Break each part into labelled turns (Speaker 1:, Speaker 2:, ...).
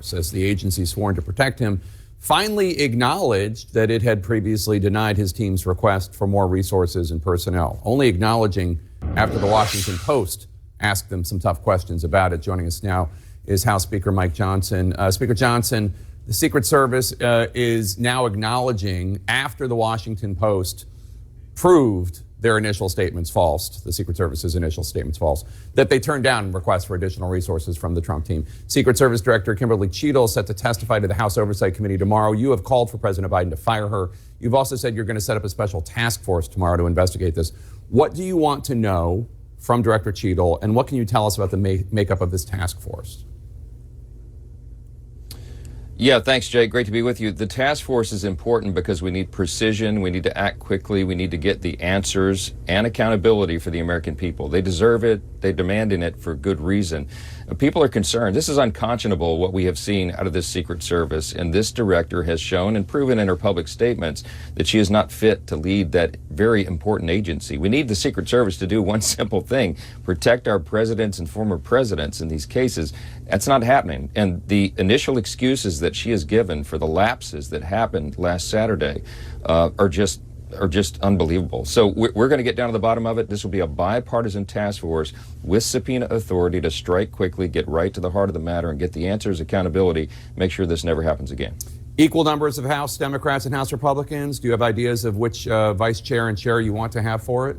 Speaker 1: Says the agency sworn to protect him finally acknowledged that it had previously denied his team's request for more resources and personnel, only acknowledging after the Washington Post asked them some tough questions about it. Joining us now is House Speaker Mike Johnson. Speaker Johnson, the Secret Service is now acknowledging after the Washington Post proved their initial statements false, the Secret Service's initial statements false, that they turned down requests for additional resources from the Trump team. Secret Service Director Kimberly Cheadle set to testify to the House Oversight Committee tomorrow. You have called for President Biden to fire her. You've also said you're going to set up a special task force tomorrow to investigate this. What do you want to know from Director Cheadle, and what can you tell us about the makeup of this task force?
Speaker 2: Yeah, thanks, Jay. Great to be with you. The task force is important because we need precision, we need to act quickly, we need to get the answers and accountability for the American people. They deserve it, they're demanding it for good reason. People are concerned. This is unconscionable, what we have seen out of this Secret Service, and this director has shown and proven in her public statements that she is not fit to lead that very important agency. We need the Secret Service to do one simple thing: protect our presidents and former presidents in these cases. That's not happening. And the initial excuses that she has given for the lapses that happened last Saturday are just unbelievable. So we're going to get down to the bottom of it. This will be a bipartisan task force with subpoena authority to strike quickly, get right to the heart of the matter, and get the answers, accountability, make sure this never happens again.
Speaker 1: Equal numbers of House Democrats and House Republicans. Do you have ideas of which vice chair and chair you want to have for it?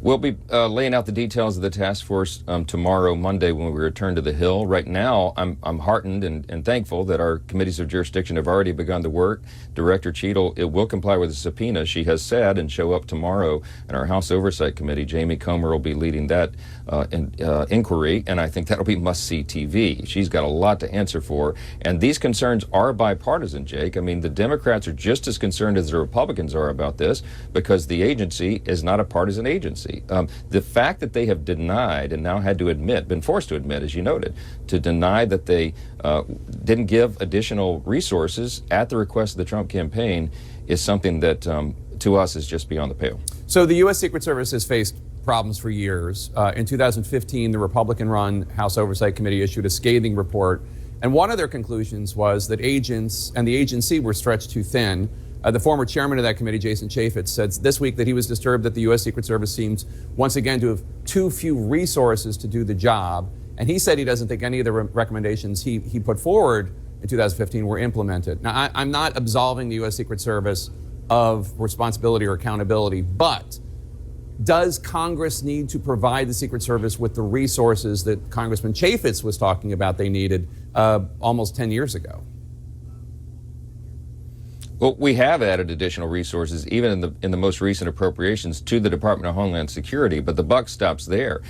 Speaker 2: We'll be laying out the details of the task force tomorrow, Monday, when we return to the Hill. Right now, I'm heartened and thankful that our committees of jurisdiction have already begun to work. Director Cheadle, it will comply with the subpoena, she has said, and show up tomorrow in our House Oversight Committee. Jamie Comer will be leading that inquiry, and I think that'll be must-see TV. She's got a lot to answer for, and these concerns are bipartisan, Jake. I mean, the Democrats are just as concerned as the Republicans are about this because the agency is not a partisan agency. The fact that they have denied and now had to admit, been forced to admit, as you noted, to deny that they didn't give additional resources at the request of the Trump campaign is something that to us is just beyond the pale.
Speaker 1: So the U.S. Secret Service has faced problems for years. In 2015, the Republican-run House Oversight Committee issued a scathing report, and one of their conclusions was that agents and the agency were stretched too thin. The former chairman of that committee, Jason Chaffetz, said this week that he was disturbed that the U.S. Secret Service seems once again to have too few resources to do the job. And he said he doesn't think any of the recommendations he put forward in 2015 were implemented. Now, I'm not absolving the U.S. Secret Service of responsibility or accountability, but does Congress need to provide the Secret Service with the resources that Congressman Chaffetz was talking about they needed almost 10 years ago?
Speaker 2: Well, we have added additional resources, even in the most recent appropriations, to the Department of Homeland Security, but the buck stops there.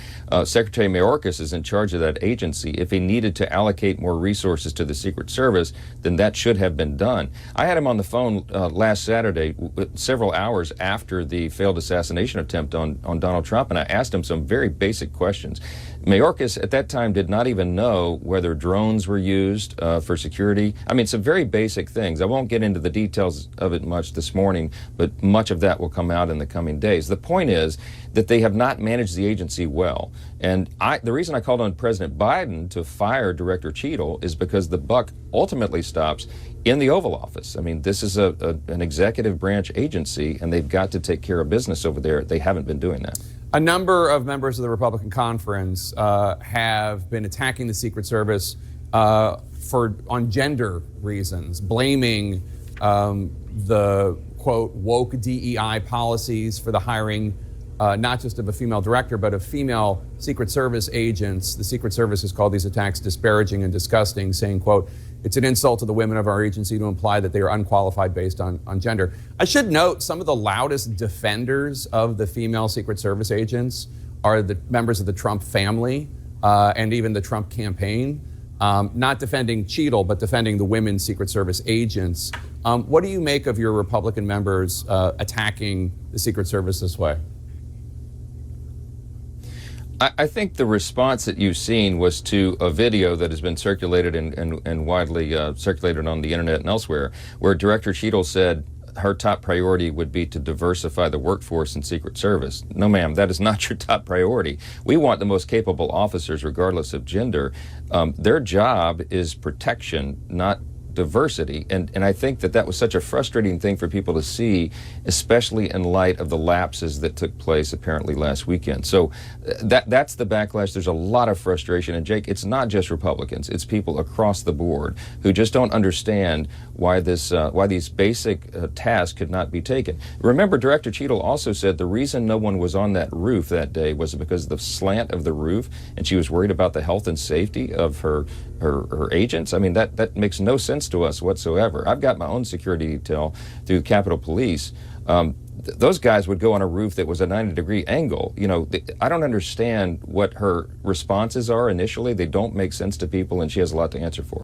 Speaker 2: Secretary Mayorkas is in charge of that agency. If he needed to allocate more resources to the Secret Service, then that should have been done. I had him on the phone last Saturday, several hours after the failed assassination attempt on Donald Trump, and I asked him some very basic questions. Mayorkas at that time did not even know whether drones were used for security. I mean, some very basic things. I won't get into the details of it much this morning, but much of that will come out in the coming days. The point is that they have not managed the agency well. And the reason I called on President Biden to fire Director Cheadle is because the buck ultimately stops in the Oval Office. I mean, this is an executive branch agency, and they've got to take care of business over there. They haven't been doing that.
Speaker 1: A number of members of the Republican conference have been attacking the Secret Service on gender reasons, blaming the, quote, woke DEI policies for the hiring not just of a female director, but of female Secret Service agents. The Secret Service has called these attacks disparaging and disgusting, saying, quote, it's an insult to the women of our agency to imply that they are unqualified based on gender. I should note some of the loudest defenders of the female Secret Service agents are the members of the Trump family and even the Trump campaign. Not defending Cheadle, but defending the women Secret Service agents. What do you make of your Republican members attacking the Secret Service this way?
Speaker 2: I think the response that you've seen was to a video that has been circulated and widely circulated on the internet and elsewhere, where Director Cheadle said her top priority would be to diversify the workforce in Secret Service. No, ma'am, that is not your top priority. We want the most capable officers, regardless of gender. Their job is protection, not diversity. And I think that was such a frustrating thing for people to see, especially in light of the lapses that took place apparently last weekend. So that's the backlash. There's a lot of frustration. And Jake, it's not just Republicans. It's people across the board who just don't understand why these basic tasks could not be taken. Remember, Director Cheadle also said the reason no one was on that roof that day was because of the slant of the roof, and she was worried about the health and safety of her agents. I mean, that makes no sense to us whatsoever. I've got my own security detail through Capitol Police. Those guys would go on a roof that was a 90-degree angle. You know, I don't understand what her responses are initially. They don't make sense to people, and she has a lot to answer for.